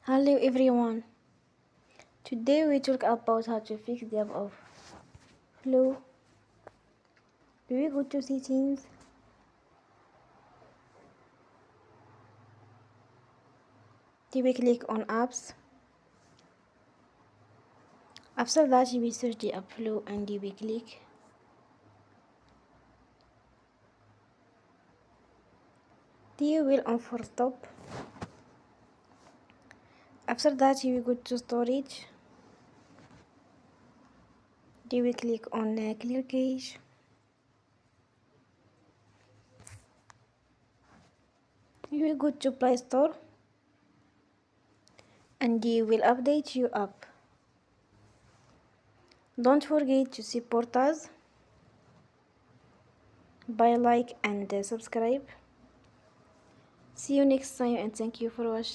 Hello everyone. Today we talk about how to fix the above flow. Do we go to settings? Do we click on apps? After that we search the app flow and we click. You will on for stop. After that you go to storage. You will click on clear cache. You will go to Play Store and you will update your app. Don't forget to support us by like and subscribe. See you next time and thank you for watching.